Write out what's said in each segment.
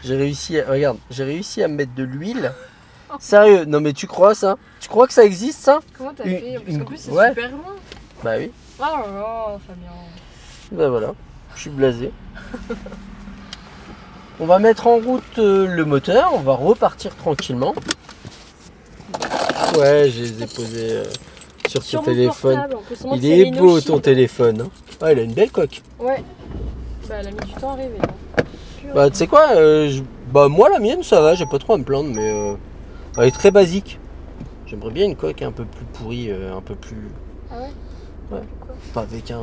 Regarde, j'ai réussi à mettre de l'huile. Sérieux, non mais tu crois ça? Tu crois que ça existe ça? Comment t'as fait? Parce qu'en plus c'est ouais. super loin. Bah oui. Oh là là, Fabien. Bah voilà, je suis blasé. On va mettre en route le moteur, on va repartir tranquillement. Ouais, je les ai posés sur ton téléphone. Il est beau ton téléphone. Hein. Ah, il a une belle coque. Ouais. Bah elle a mis du temps à arriver. Bah tu sais quoi, bah moi la mienne ça va, j'ai pas trop à me plaindre, mais elle est très basique. J'aimerais bien une coque un peu plus pourrie, un peu plus... Ah ouais? Ouais. Pas avec un...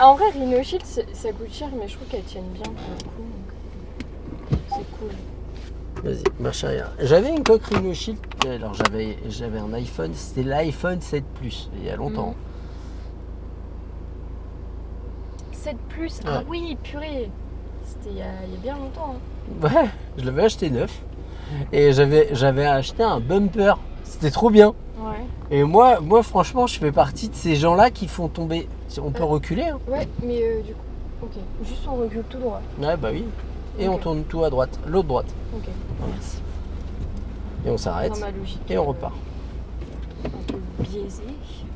En vrai, Rhino Shield, ça coûte cher, mais je trouve qu'elles tiennent bien pour le coup. C'est cool. Vas-y, marche arrière. J'avais une coque Rhino Shield, alors j'avais un iPhone, c'était l'iPhone 7 Plus, il y a longtemps. 7 Plus, ah oui, purée. C'était il y a bien longtemps. Hein. Ouais, je l'avais acheté neuf. Et j'avais acheté un bumper. C'était trop bien. Ouais. Et moi, franchement, je fais partie de ces gens-là qui font tomber. On peut reculer. Hein. Ouais, mais du coup, ok. Juste on recule tout droit. Ouais, bah oui. Et on tourne tout à droite, l'autre droite. Ok, merci. Et on s'arrête. Dans ma logique. Et on repart. Un peu biaisé.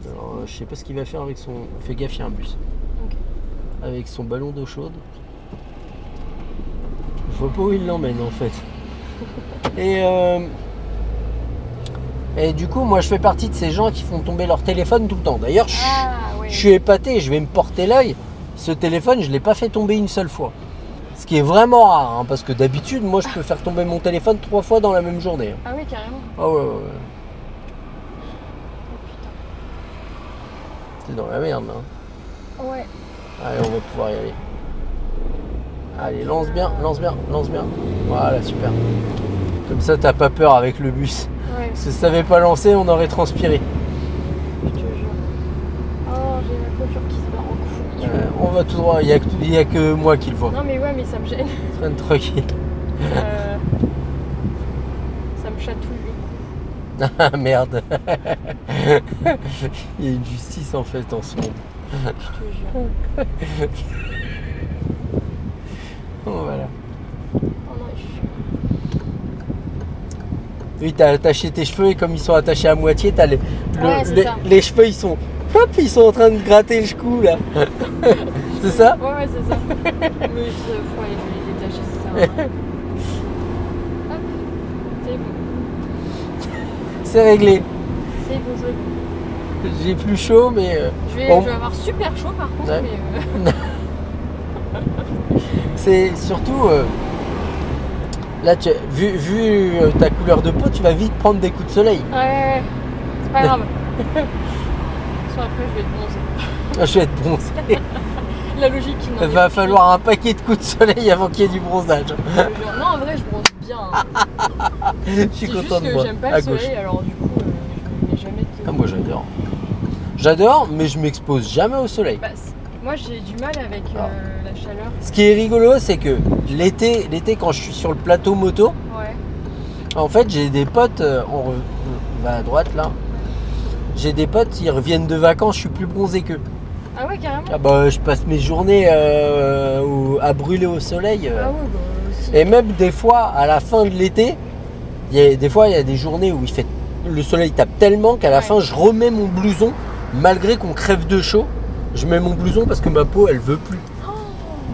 Alors, je sais pas ce qu'il va faire avec son. Fais gaffe, il y a un bus. Ok. Avec son ballon d'eau chaude. Je vois pas où il l'emmène en fait. Et du coup, moi je fais partie de ces gens qui font tomber leur téléphone tout le temps. D'ailleurs, je suis épaté, je vais me porter l'œil. Ce téléphone, je ne l'ai pas fait tomber une seule fois. Ce qui est vraiment rare, hein, parce que d'habitude, moi je peux faire tomber mon téléphone 3 fois dans la même journée. Hein. Ah oui, carrément. Ah ouais. Oh putain. C'est dans la merde là. Ouais. Allez, on va pouvoir y aller. Allez, lance bien. Voilà, super. Comme ça, t'as pas peur avec le bus. Ouais. Si ça t'avait pas lancé, on aurait transpiré. Je te jure. Oh, j'ai la coiffure qui se barre en couille. On va tout droit, il y a que moi qui le vois. Non mais ouais, mais ça me gêne. Traîne tranquille. Ça me chatouille. Ah merde. Il y a une justice en fait en ce monde. Je te jure. Voilà. Oh non, oui, t'as attaché tes cheveux et comme ils sont attachés à moitié, t'as les cheveux ils sont en train de gratter le cou là. C'est ça? Ouais, c'est ça. Mais il faut aller les détacher, c'est ça. Hop, c'est bon. C'est réglé. C'est bon. J'ai plus chaud, mais. Je vais avoir super chaud par contre, ouais. mais. C'est surtout. Là, vu ta couleur de peau, tu vas vite prendre des coups de soleil. Ouais, c'est pas grave. Soit après, je vais être bronzée. Je vais être bronzé. La logique qui Il va falloir un paquet de coups de soleil avant qu'il y ait du bronzage. Non, en vrai, je bronze bien. Hein. Je suis content de moi. C'est juste que j'aime pas le soleil, alors du coup, je ne mets jamais de... Ah, moi, j'adore. J'adore, mais je m'expose jamais au soleil. Bah, moi, j'ai du mal avec la chaleur. Ce qui est rigolo, c'est que l'été, quand je suis sur le plateau moto, en fait, j'ai des potes, on va à droite là. J'ai des potes, ils reviennent de vacances, je suis plus bronzé qu'eux. Ah ouais, carrément. Ah bah, je passe mes journées à brûler au soleil. Ah ouais, bah aussi. Et même des fois, à la fin de l'été, des fois, il y a des journées où le soleil tape tellement qu'à la fin, je remets mon blouson, malgré qu'on crève de chaud. Je mets mon blouson parce que ma peau, elle veut plus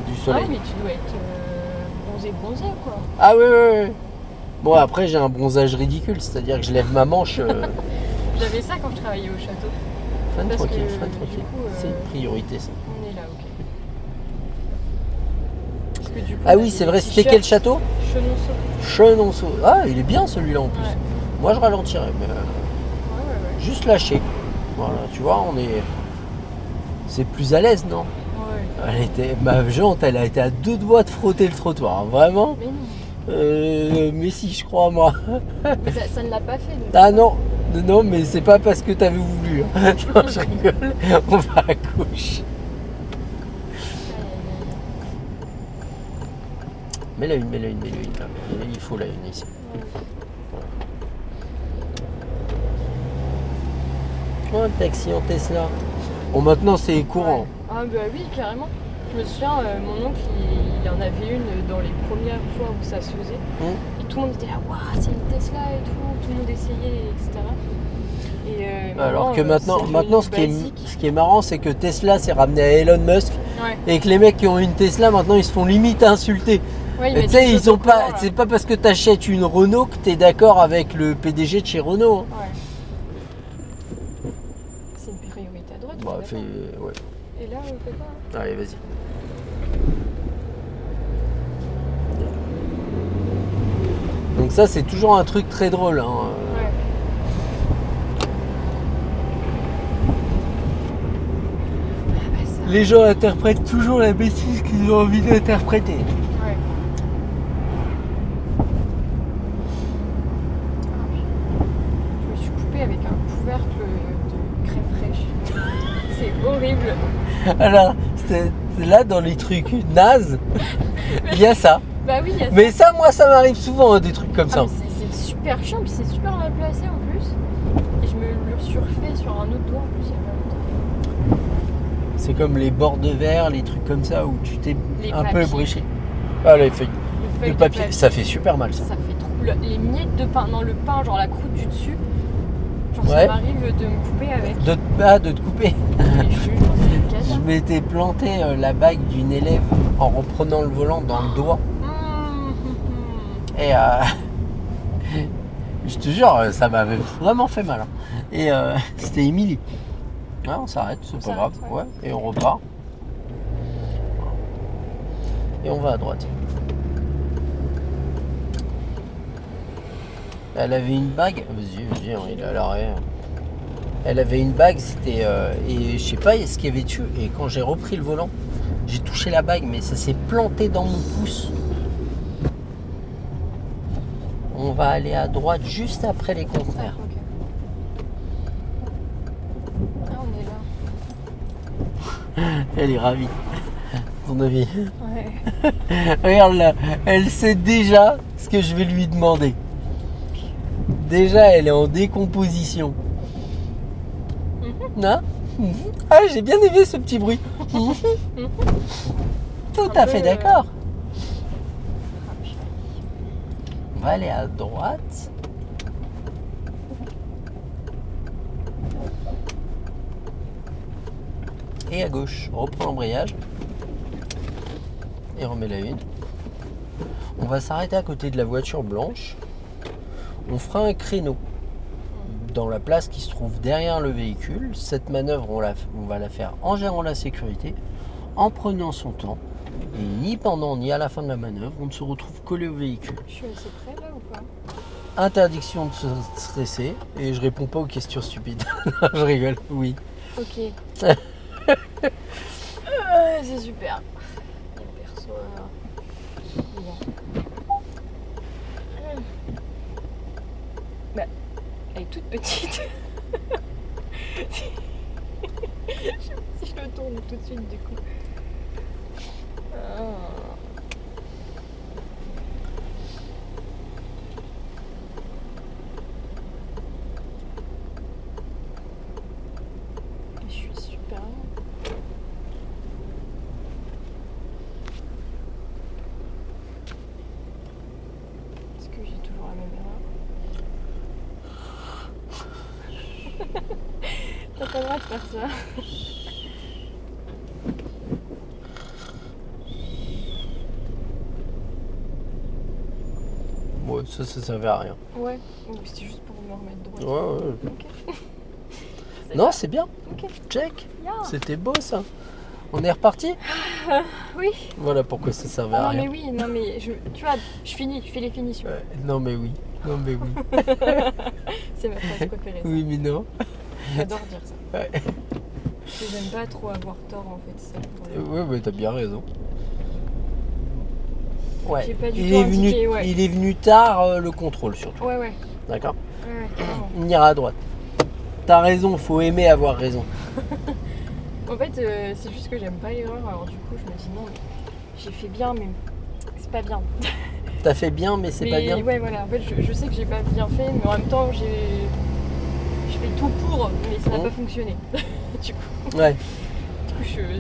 du soleil. Ah mais tu dois être bronzé quoi. Ah ouais. Bon, après, j'ai un bronzage ridicule, c'est-à-dire que je lève ma manche. J'avais ça quand je travaillais au château. Freine tranquille. Coup, c'est une priorité ça. On est là, ok. Parce que, du coup, ah oui, c'est vrai, c'était quel château? Chenonceau. Ah, il est bien celui-là en plus. Ouais. Moi, je ralentirais, mais juste lâcher. Voilà, tu vois, c'est plus à l'aise, non? Ouais. Ma jante, elle a été à 2 doigts de frotter le trottoir, hein, vraiment. Mais non. Mais si, je crois, moi. Ça ne l'a pas fait. Donc. Ah non, mais c'est pas parce que t'avais voulu. Hein. Non, je rigole. On va à gauche. Mets la une. Là. Il faut la une ici. Oh, un taxi en Tesla. Bon, maintenant c'est courant. Ah bah oui, carrément. Je me souviens, mon oncle, il y en avait une dans les premières fois où ça se faisait. Et tout le monde était là, waouh, c'est une Tesla et tout le monde essayait, etc. Et, alors que maintenant ce qui est marrant, c'est que Tesla s'est ramené à Elon Musk et que les mecs qui ont une Tesla, maintenant, ils se font limite insulter. Ouais, tu sais, ils ont pas. C'est pas parce que tu achètes une Renault que tu es d'accord avec le PDG de chez Renault. Hein. Ouais. C'est une priorité à droite. Bah, ouais. Et là, on fait quoi hein. Allez, vas-y. Donc ça, c'est toujours un truc très drôle. Hein. Ouais. Les gens interprètent toujours la bêtise qu'ils ont envie d'interpréter. Ouais. Je me suis coupée avec un couvercle de crème fraîche. C'est horrible. Alors, c'est là dans les trucs nazes, il y a ça. Bah oui, il y a ça. Mais ça, moi, ça m'arrive souvent, hein, des trucs comme ça. C'est super chiant, puis c'est super mal placé en plus. Et je me le suis refait sur un autre doigt en plus il y a pas longtemps. C'est comme les bords de verre, les trucs comme ça où tu t'es un peu bréché. Ah, les feuilles de papier, ça fait super mal ça. Ça fait trop. Les miettes de pain, non, le pain, genre la croûte du dessus. Genre ouais. Ça m'arrive de me couper avec. De te couper. Je Je m'étais planté la bague d'une élève en reprenant le volant dans le doigt. Et je te jure, ça m'avait vraiment fait mal. Hein. Et c'était Émilie. Ouais, on s'arrête, c'est pas grave. Ouais. Et on repart. Et on va à droite. Elle avait une bague. Vas-y, il est à l'arrêt. Elle avait une bague, c'était. Et je sais pas ce qu'il y avait dessus. Et quand j'ai repris le volant, j'ai touché la bague, mais ça s'est planté dans mon pouce. On va aller à droite juste après les conteneurs. Ah, okay. Ah, on est là. Elle est ravie. Ton avis? Ouais. Regarde là, elle sait déjà ce que je vais lui demander. Déjà, elle est en décomposition. Non? Ah, j'ai bien aimé ce petit bruit. Tout à fait d'accord. On va aller à droite. Et à gauche. On reprend l'embrayage. Et remet la une. On va s'arrêter à côté de la voiture blanche. On fera un créneau dans la place qui se trouve derrière le véhicule. Cette manœuvre, on va la faire en gérant la sécurité, en prenant son temps. Et ni pendant ni à la fin de la manœuvre, on ne se retrouve collé au véhicule. Je suis assez près là ou pas? Interdiction de se stresser. Et je réponds pas aux questions stupides. Je rigole, oui. Ok. C'est super. Perso, bah, elle est toute petite. Je sais pas si je le tourne tout de suite du coup. Je suis super. Est-ce que j'ai toujours la même erreur? T'as pas le droit de faire ça. Ouais, ça servait à rien. Ouais, c'était juste pour me remettre droit. Ouais. Ok. Non, c'est bien. Ok. Check. Yeah. C'était beau ça. On est reparti? Oui. Voilà pourquoi ça servait à rien. Non mais oui, non mais tu vois, je fais les finitions. Non mais oui. C'est ma phrase préférée. Ça. Oui mais non. J'adore dire ça. Ouais. Parce que j'aime pas trop avoir tort en fait. Ça, ouais, mais t'as bien raison. Ouais. J'ai pas du tout indiqué, il est venu tard le contrôle surtout. Ouais. D'accord. Ouais. On ira à droite. T'as raison, faut aimer avoir raison. En fait, c'est juste que j'aime pas l'erreur, alors du coup je me dis non, j'ai fait bien, mais c'est pas bien. T'as fait bien, mais c'est pas bien. Ouais, voilà. En fait, je sais que j'ai pas bien fait, mais en même temps, je fais tout pour, mais ça n'a pas fonctionné. Du coup, ouais.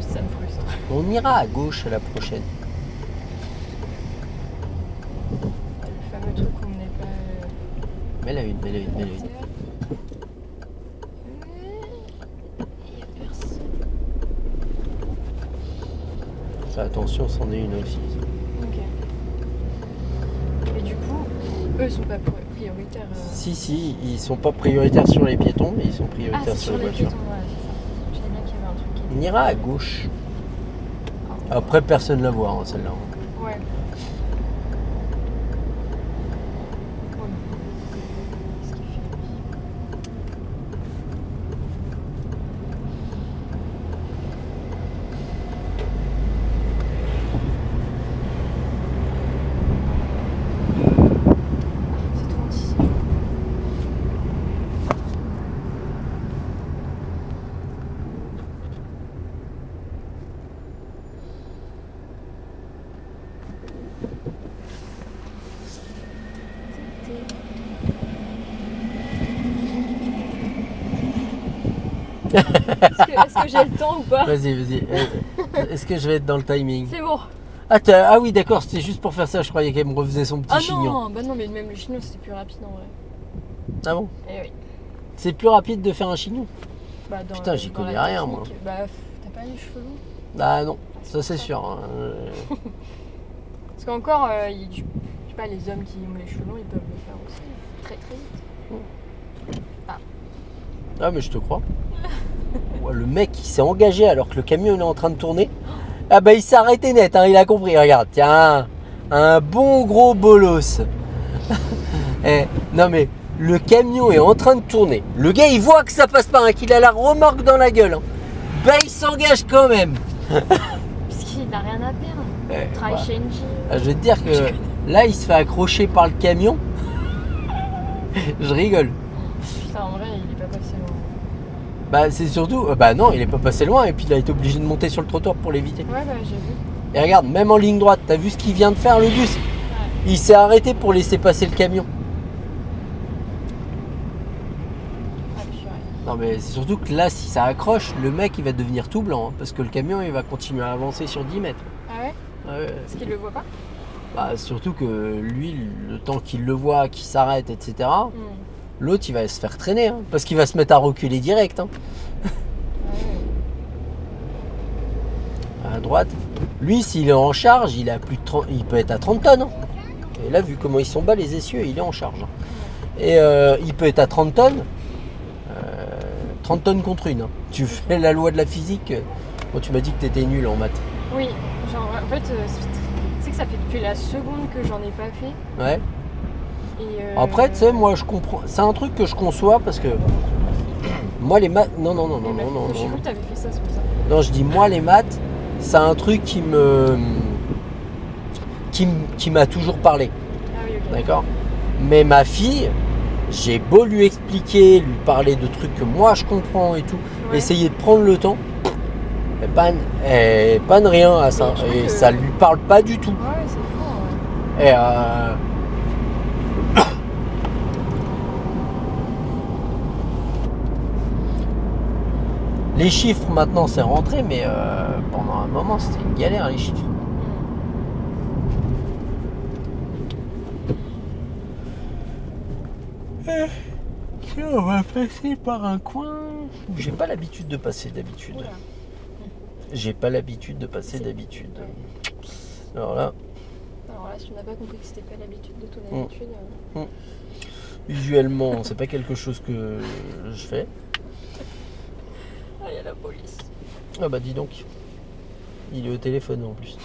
ça me frustre. On ira à gauche à la prochaine. mets-la une, mets-la une, mets-la une. Fais attention, c'en est une aussi. Ok. Et du coup, eux sont pas prioritaires. Si, ils sont pas prioritaires sur les piétons, mais ils sont prioritaires sur les voitures. Piétons, ouais, c'est ça. J'avais bien qu'il y avait un truc qui était... On ira à gauche. Après, personne ne la voit, hein, celle-là. Ouais. Est-ce que j'ai le temps ou pas? Vas-y. Est-ce que je vais être dans le timing? C'est bon. Ah oui, d'accord, c'était juste pour faire ça. Je croyais qu'elle me refaisait son petit chignon. Bah non, mais même le chignon, c'était plus rapide en vrai. Ah bon? Eh oui. C'est plus rapide de faire un chignon? Bah, putain, j'y connais rien, moi. Bah, t'as pas les cheveux longs? Ah non, ça c'est sûr. Hein. Parce qu'encore, je sais pas, les hommes qui ont les cheveux longs, ils peuvent le faire aussi. Très vite. Ah mais je te crois. Ouais, le mec il s'est engagé alors que le camion il est en train de tourner. Ah bah il s'est arrêté net, hein, il a compris, regarde, tiens, un bon gros bolos. Non mais le camion est en train de tourner. Le gars il voit que ça passe pas, hein, qu'il a la remorque dans la gueule. Hein. Bah il s'engage quand même. Parce qu'il n'a rien à perdre. Try changing. Je vais te dire que là il se fait accrocher par le camion. Je rigole. Putain, en vrai il est pas passé loin. Bah c'est surtout, bah non il est pas passé loin et puis il a été obligé de monter sur le trottoir pour l'éviter. Ouais bah j'ai vu. Et regarde, même en ligne droite, t'as vu ce qu'il vient de faire le bus? Ouais. Il s'est arrêté pour laisser passer le camion. Ah purée. Non mais c'est surtout que là si ça accroche, le mec il va devenir tout blanc hein, parce que le camion il va continuer à avancer sur 10 mètres. Ah ouais? Parce qu'il le voit pas? Bah surtout que lui, le temps qu'il le voit, qu'il s'arrête, etc. L'autre il va se faire traîner hein, parce qu'il va se mettre à reculer direct. Hein. À droite. Lui s'il est en charge, il a plus de 30, il peut être à 30 tonnes. Hein. Et là vu comment ils sont bas les essieux, il est en charge. Hein. Et il peut être à 30 tonnes. 30 tonnes contre une. Hein. Tu fais la loi de la physique. Bon, tu m'as dit que tu étais nul en maths. Oui, genre en fait, c'est que ça fait depuis la seconde que j'en ai pas fait. Ouais. Et après, tu sais, moi je comprends. C'est un truc que je conçois parce que moi les maths. Non. J'ai cru que t'avais fait ça, c'est pour ça. Non, je dis moi les maths, c'est un truc qui m'a toujours parlé. Ah oui, ok. D'accord. Mais ma fille, j'ai beau lui expliquer, lui parler de trucs que moi je comprends et tout, essayer de prendre le temps. Elle panne rien à ça et ça lui parle pas du tout. Ouais, c'est fou. Ouais. Et les chiffres maintenant c'est rentré, mais pendant un moment c'était une galère les chiffres. On va passer par un coin où j'ai pas l'habitude de passer d'habitude. Oula. J'ai pas l'habitude de passer d'habitude. Ouais. Alors là, si tu n'as pas compris que c'était pas l'habitude de ton habitude. Usuellement, c'est pas quelque chose que je fais. Ah, il y a la police. Ah bah dis donc. Il est au téléphone en plus.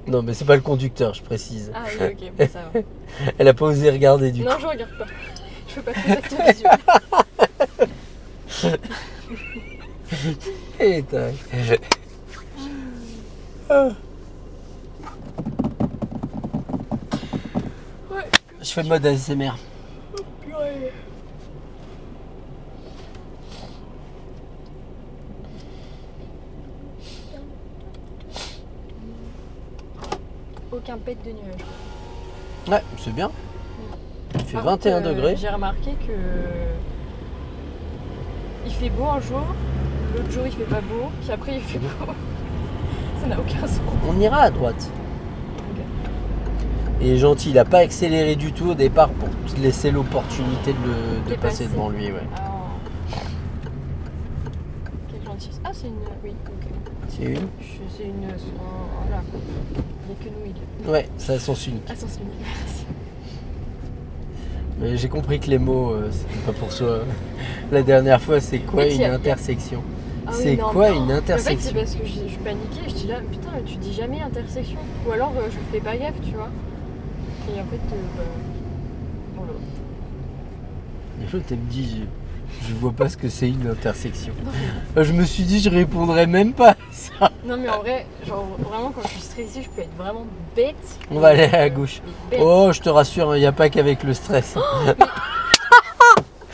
Non mais c'est pas le conducteur, je précise. Ah oui, ok, bon, ça va. Elle a pas osé regarder du coup. Non, je regarde pas. Je peux pas contact visuel. Et tac. Ouais. Je fais mode ASMR. Oh purée. Aucun pet de nuage. Ouais, c'est bien. Il fait 21 degrés. J'ai remarqué que il fait beau un jour, l'autre jour il fait pas beau, puis après il fait beau. Ça n'a aucun sens. On ira à droite. Okay. Il est gentil, il n'a pas accéléré du tout au départ pour te laisser l'opportunité de passer devant lui. Ouais. Oh. Quelle gentillesse. Ah, c'est une. Oui, ok. C'est une C'est une. Voilà. Il n'y a que nous, il. Ouais, c'est à sens unique. À sens unique, merci. Mais j'ai compris que les mots, c'était pas pour soi. La dernière fois, c'est quoi une intersection? C'est quoi une intersection? En fait, c'est parce que je paniquais, je dis là, putain, tu dis jamais intersection. Ou alors, je fais pas gaffe, tu vois. Et en fait, voilà. Et l'autre, elle me dit, je vois pas ce que c'est une intersection. Je me suis dit, je répondrais même pas à ça. Non, mais en vrai, genre, vraiment, quand je suis stressée, je peux être vraiment bête. On va aller à gauche. Oh, je te rassure, il n'y a pas qu'avec le stress. Oh,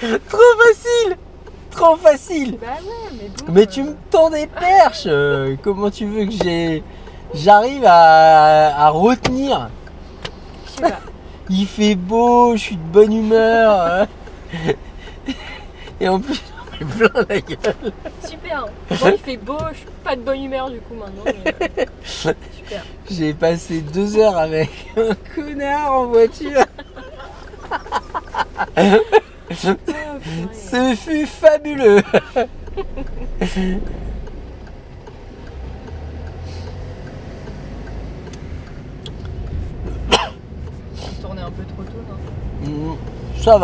Trop facile! Trop facile! Bah ouais, mais bon. Mais tu me tends des perches! Comment tu veux que j'arrive à retenir? Je sais pas. Il fait beau, je suis de bonne humeur. Et en plus, j'en ai plein la gueule. Super! Bon, il fait beau, je suis pas de bonne humeur du coup maintenant. Mais, super. J'ai passé 2 heures avec un connard en voiture. Ce fut fabuleux. Tourner un peu trop tôt, non? Ça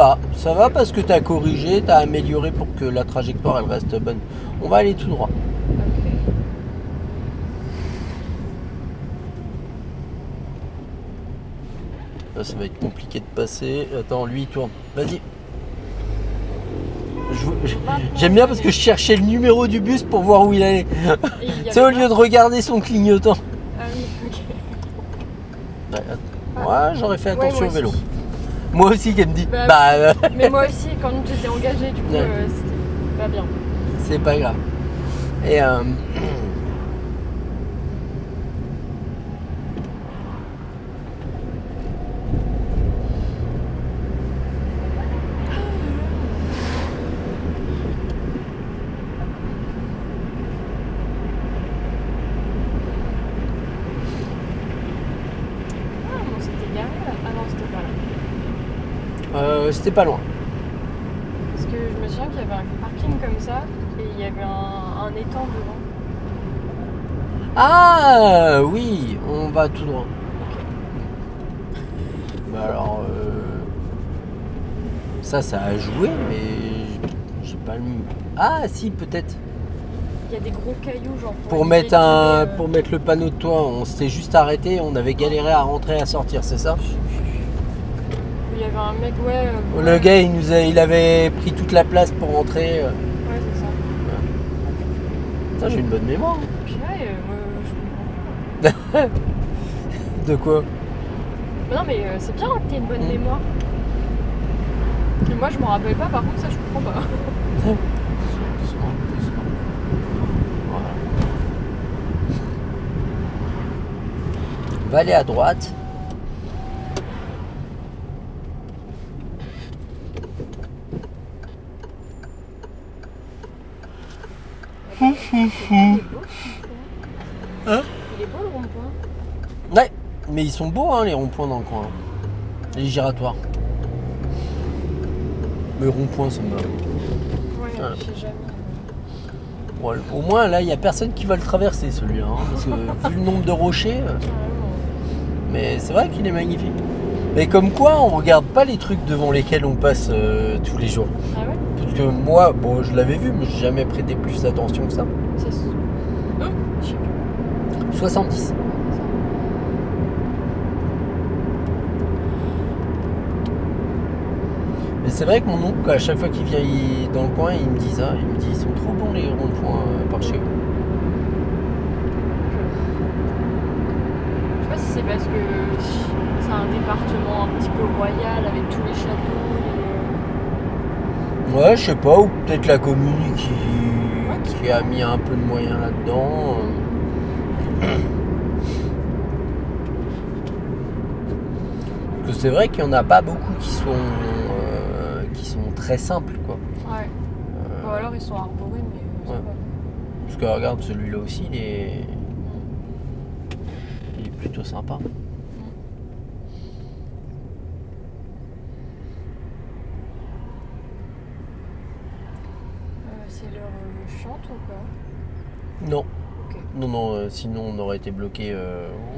va parce que tu as corrigé, tu as amélioré pour que la trajectoire elle reste bonne. On va aller tout droit. Ok. Là, ça va être compliqué de passer. Attends, lui il tourne. Vas-y. J'aime bien parce que je cherchais le numéro du bus pour voir où il allait. C'est au lieu de regarder son clignotant. Ah oui, ok. Ouais, j'aurais fait attention au vélo. Moi aussi, qu'elle me dit. Mais moi aussi, quand j'étais engagée, du coup, c'était pas bien. C'est pas grave. Et c'était pas loin. Parce que je me souviens qu'il y avait un parking comme ça et il y avait un étang devant. Ah oui, on va tout droit. Ok. Bah alors, ça a joué, mais j'ai pas le. Ah si, peut-être. Il y a des gros cailloux genre. Pour mettre le panneau de toit, on s'était juste arrêté, on avait galéré à rentrer et à sortir, c'est ça? Il y avait un mec, ouais. Le gars, il avait pris toute la place pour rentrer. Ouais, c'est ça. Ouais. Ça, j'ai une bonne mémoire. Puis ouais, moi, je comprends. De quoi? Non, mais c'est bien que t'aies une bonne mémoire. Et moi, je m'en rappelle pas, par contre, ça, je comprends pas. Doucement. Voilà. On va aller à droite. Hein? Il est beau le rond-point. Ouais, mais ils sont beaux hein, les ronds-points dans le coin. Les giratoires. Mais ronds-points ça me va. Ouais, voilà. je sais jamais. Ouais, au moins là il n'y a personne qui va le traverser celui-là. Hein, parce que vu le nombre de rochers. Mais c'est vrai qu'il est magnifique. Mais comme quoi on regarde pas les trucs devant lesquels on passe tous les jours. Ah ouais? Parce que moi, bon je l'avais vu mais j'ai jamais prêté plus attention que ça. C'est je sais plus. 70. Mais c'est vrai que mon oncle, à chaque fois qu'il vient dans le coin, il me dit ça. Il me dit, ils sont trop bons les ronds-points par chez vous. Je sais pas si c'est parce que c'est un département un petit peu royal avec tous les châteaux. Ouais, je sais pas, ou peut-être la commune qui a mis un peu de moyens là-dedans. Parce que c'est vrai qu'il y en a pas beaucoup qui sont très simples, quoi. Ouais. Ou alors ils sont arborés, mais ouais. Parce que regarde, celui-là aussi, il est plutôt sympa. c'est l'heure chante ou pas? Non. Okay. Non, sinon on aurait été bloqué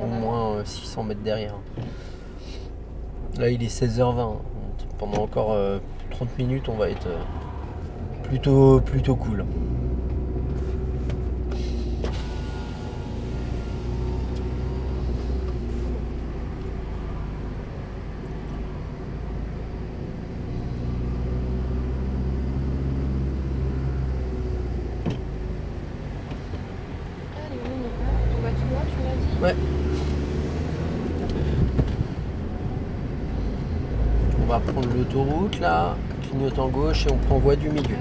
au moins 600 mètres derrière. Là il est 16h20. Pendant encore 30 minutes on va être plutôt cool. Ouais. On va prendre l'autoroute là, clignotant gauche et on prend voie du milieu.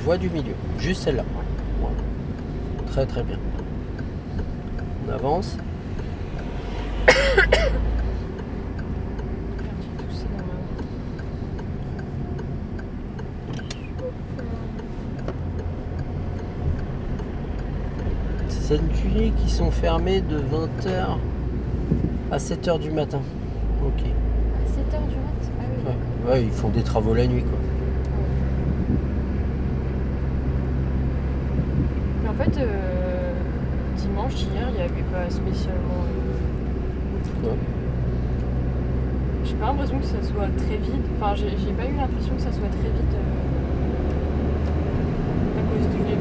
Voie du milieu, juste celle-là. Voilà. Très très bien. On avance. C'est une tuerie qui sont fermées de 20h à 7h du matin. Ok. À 7h du matin? Ah oui. Ouais, ils font des travaux la nuit quoi. Mais en fait, dimanche hier, il n'y avait pas spécialement. Quoi? J'ai pas l'impression que ça soit très vide. Enfin, j'ai pas eu l'impression que ça soit très vide à cause du vélo.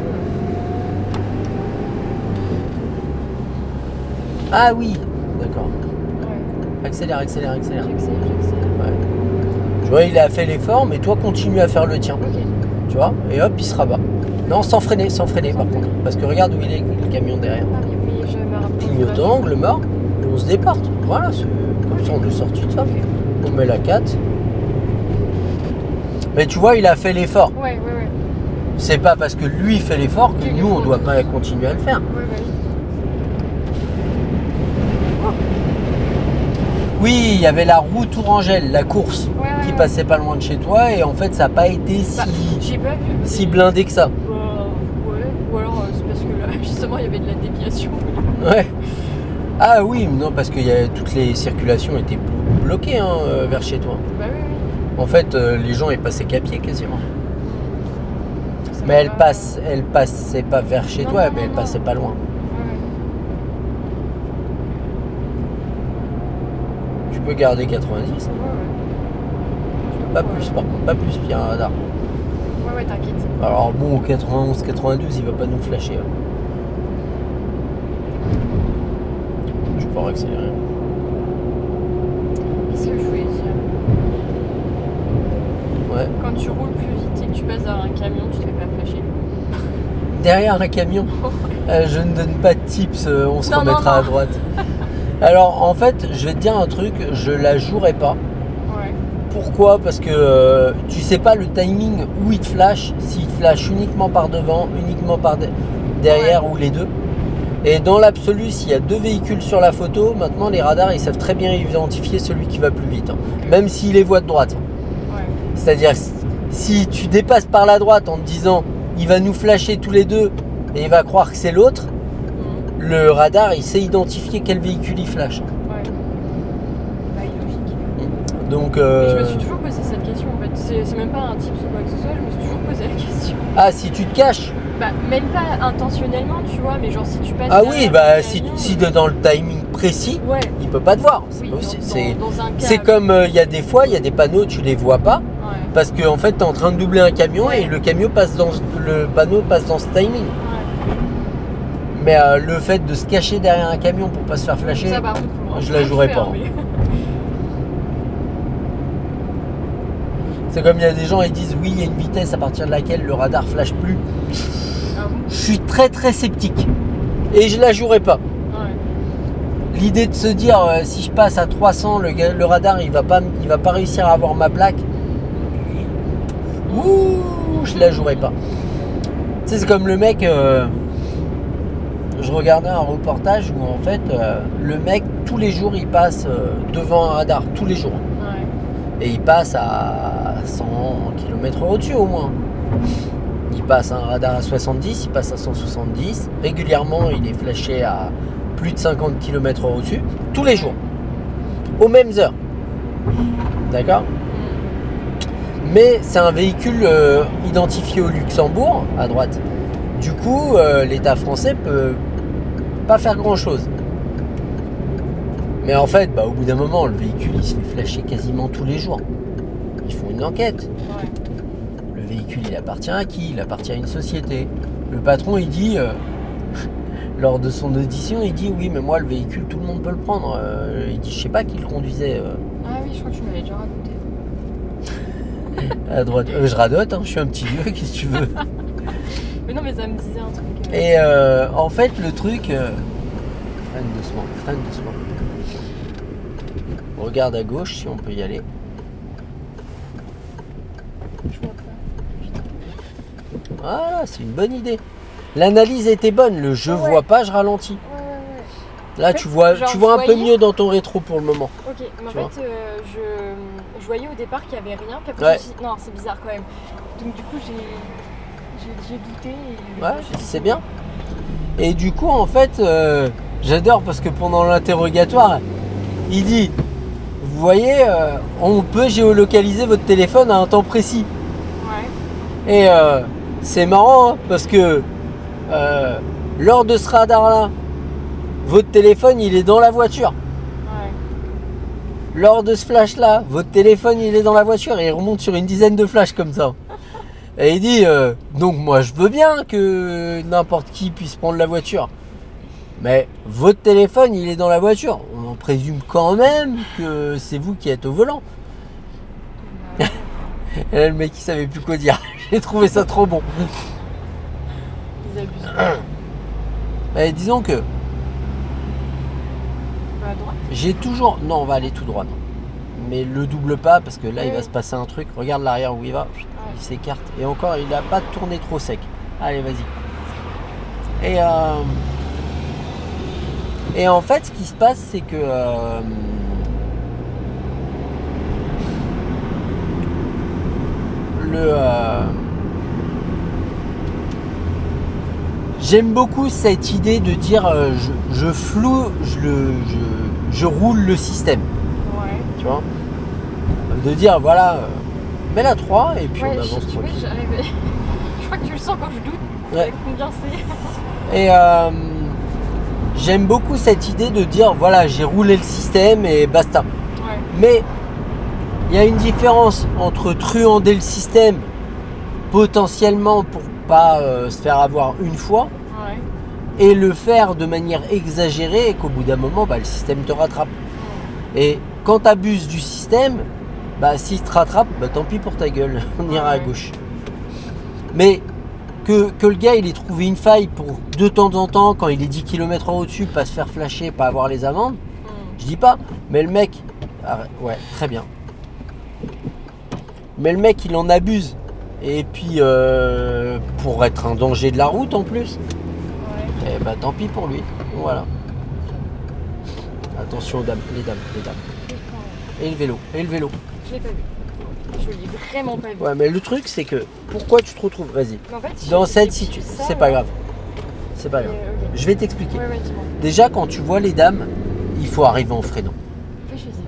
Ah oui, d'accord. Ouais. Accélère. J'accélère. Ouais. Tu vois, il a fait l'effort, mais toi continue à faire le tien. Ok. Tu vois, et hop, il se rabat. Non, sans freiner par contre. Parce que regarde où il est, le camion derrière. Ah oui, je me rappelle. Clignotant, angle mort, et on se déporte. Voilà, comme ça on est sorti de ça. Okay. On met la 4. Mais tu vois, il a fait l'effort. Ouais. C'est pas parce que lui fait l'effort que nous on doit pas continuer à le faire. Ouais. Oui, il y avait la route Tourangelle, la course, qui passait pas loin de chez toi, et en fait ça n'a pas été si blindé que ça. Ouais, ou alors c'est parce que là justement il y avait de la déviation. Ouais. Ah oui, non, parce que toutes les circulations étaient bloquées vers chez toi. Bah oui. En fait, les gens ils passaient qu'à pied quasiment. Mais elle passait pas vers chez toi, mais elle passait pas loin. Tu peux garder 90. Pas plus par contre, pas plus, Pierre radar. Ouais, t'inquiète. Alors bon, 91, 92, il va pas nous flasher. Je vais pas accélérer. Qu'est-ce que je voulais dire? Ouais. Quand tu roules plus vite et que tu passes derrière un camion, tu te fais pas flasher? Derrière un camion? Je ne donne pas de tips, on se remettra à droite. Alors en fait, je vais te dire un truc, je la jouerai pas. Ouais. Pourquoi? Parce que tu sais pas le timing où il te flash, s'il te flash uniquement par devant, uniquement par derrière ou les deux. Et dans l'absolu, s'il y a deux véhicules sur la photo, maintenant les radars ils savent très bien identifier celui qui va plus vite, même s'il les voit de droite. Ouais. C'est-à-dire si tu dépasses par la droite en te disant il va nous flasher tous les deux et il va croire que c'est l'autre, le radar il sait identifier quel véhicule il flash. Ouais. Bah, logique. Donc mais je me suis toujours posé cette question en fait. C'est même pas un tips ou quoi que ce soit, je me suis toujours posé la question. Ah, si tu te caches? Bah, même pas intentionnellement, tu vois, mais genre si tu passes. Ah oui, bah si dans le timing précis, il peut pas te voir. C'est comme il y a des fois, il y a des panneaux, tu les vois pas. Ouais. Parce que en fait, tu es en train de doubler un camion et le camion passe le panneau passe dans ce timing. Ouais. Mais le fait de se cacher derrière un camion pour pas se faire flasher, ça, par contre, je la jouerai pas. Mais... C'est comme il y a des gens, ils disent oui, il y a une vitesse à partir de laquelle le radar flash plus. Ah bon? Je suis très très sceptique et je la jouerai pas. Ouais. L'idée de se dire si je passe à 300, le radar il va pas réussir à avoir ma plaque. Ouh, je la jouerai pas. Tu sais, c'est comme le mec. Je regardais un reportage où en fait le mec tous les jours il passe devant un radar tous les jours. Ouais. Et il passe à 100 km au-dessus au moins. Il passe un radar à 70, il passe à 170. Régulièrement il est flashé à plus de 50 km au-dessus tous les jours. Aux mêmes heures. D'accord? Mais c'est un véhicule identifié au Luxembourg à droite. du coup, l'État français peut pas faire grand-chose. Mais en fait, au bout d'un moment, le véhicule, il se fait flasher quasiment tous les jours. Ils font une enquête. Ouais. Le véhicule, il appartient à qui? Il appartient à une société. Le patron, il dit, lors de son audition, il dit, oui, mais moi, le véhicule, tout le monde peut le prendre. Il dit, je sais pas qui le conduisait. Ah oui, je crois que tu m'avais déjà raconté. À droite. Je radote, hein, je suis un petit vieux, qu'est-ce que tu veux? Mais non, mais ça me disait un truc. Et en fait, le truc... freine doucement. Regarde à gauche si on peut y aller. Je vois pas. Voilà, c'est une bonne idée. L'analyse était bonne, le je vois pas, je ralentis. Ouais. Là, En fait, tu vois genre, un je peu voyais- mieux dans ton rétro pour le moment. Ok, mais en Tu fait, je voyais au départ qu'il n'y avait rien, puis après Ouais. je me suis dit, non, c'est bizarre quand même. Donc du coup, j'ai douté et je Ouais, me suis dit, c'est bien. Et du coup, en fait, j'adore parce que pendant l'interrogatoire, il dit, vous voyez, on peut géolocaliser votre téléphone à un temps précis. Ouais. Et c'est marrant hein, parce que lors de ce radar-là, votre téléphone, il est dans la voiture. Ouais. Lors de ce flash-là, votre téléphone, il est dans la voiture et il remonte sur une dizaine de flashs comme ça. Et il dit, donc moi je veux bien que n'importe qui puisse prendre la voiture. Mais votre téléphone, il est dans la voiture. On en présume quand même que c'est vous qui êtes au volant. Bah, Et là, le mec, il savait plus quoi dire. J'ai trouvé ça trop bon. ils abusent. Mais disons que À droite. j'ai toujours... Non, on va aller tout droit. Non. Mais le double pas, parce que là, il va Oui. se passer un truc. Regarde l'arrière où il va. Il s'écarte. Et encore, il n'a pas tourné trop sec. Allez, vas-y. Et en fait, ce qui se passe, c'est que... J'aime beaucoup cette idée de dire je roule le système, Ouais. tu vois. De dire voilà, mets la 3 et puis Ouais, on avance tu vois, tranquille. j'arrivais. Je crois que tu le sens quand je doute. Ouais. Combien c'est. Et j'aime beaucoup cette idée de dire voilà, j'ai roulé le système et basta. Ouais. Mais il y a une différence entre truander le système potentiellement pour pas se faire avoir une fois Ouais. et le faire de manière exagérée et qu'au bout d'un moment le système te rattrape. Et quand tu abuses du système, s'il te rattrape, tant pis pour ta gueule, on ira à gauche. Mais que le gars il ait trouvé une faille pour de temps en temps, quand il est 10 km au-dessus, pas se faire flasher, pas avoir les amendes, je dis pas, mais le mec, ouais, très bien. Mais le mec il en abuse. Et puis pour être un danger de la route en plus, Ouais. et tant pis pour lui. Voilà. Attention aux dames, les dames. Et le vélo, Je l'ai pas vu. Je l'ai vraiment pas vu. Ouais, mais le truc c'est que pourquoi tu te retrouves, vas-y, Mais en fait, dans j'ai cette vu situation, ça, c'est pas là. grave. C'est pas grave. Ok. Je vais t'expliquer. Ouais, dis-moi. Déjà quand tu vois les dames, il faut arriver en freinant. En fait, je les ai pas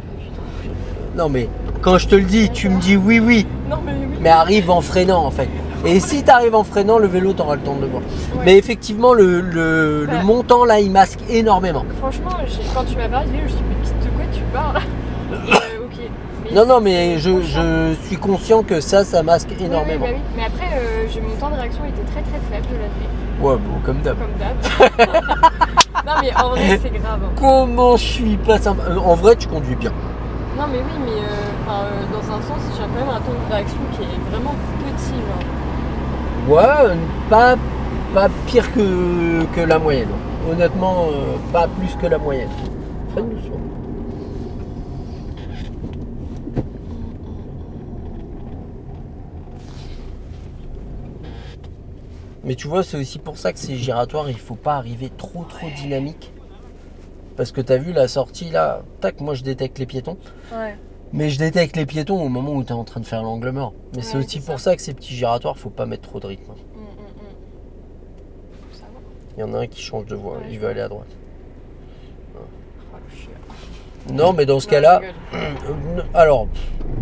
vus. Non mais quand je te le dis, tu me dis oui, Non, mais oui. mais arrive en freinant en fait. Et si tu arrives en freinant, le vélo, tu auras le temps de le voir. Ouais. Mais effectivement, le montant là, il masque énormément. Franchement, quand tu m'as parlé de vélo, je me suis dit, mais de quoi tu parles? Ok. Non, mais je suis conscient que ça masque énormément. Oui. Mais après, mon temps de réaction était très très faible, je l'admets. Ouais, bon, comme d'hab. Comme d'hab. Non, mais en vrai, c'est grave. Hein. Comment je suis pas sympa. En vrai, tu conduis bien. Non, mais oui, mais dans un sens, j'ai quand même un temps de réaction qui est vraiment petit. Genre. Ouais, pas pire que la moyenne. Honnêtement, pas plus que la moyenne. Freine doucement. Mais tu vois, c'est aussi pour ça que ces giratoires, il faut pas arriver trop dynamique. Parce que tu as vu la sortie là, tac, moi je détecte les piétons. Ouais. Mais je détecte les piétons au moment où tu es en train de faire l'angle mort. Mais c'est Ouais, aussi c'est pour ça. ça que ces petits giratoires, faut pas mettre trop de rythme. Ça va. Il y en a un qui change de voie, Ouais, il veut aller à droite. Oh, le chien. Non, mais dans ce Non, cas-là, je rigole. alors,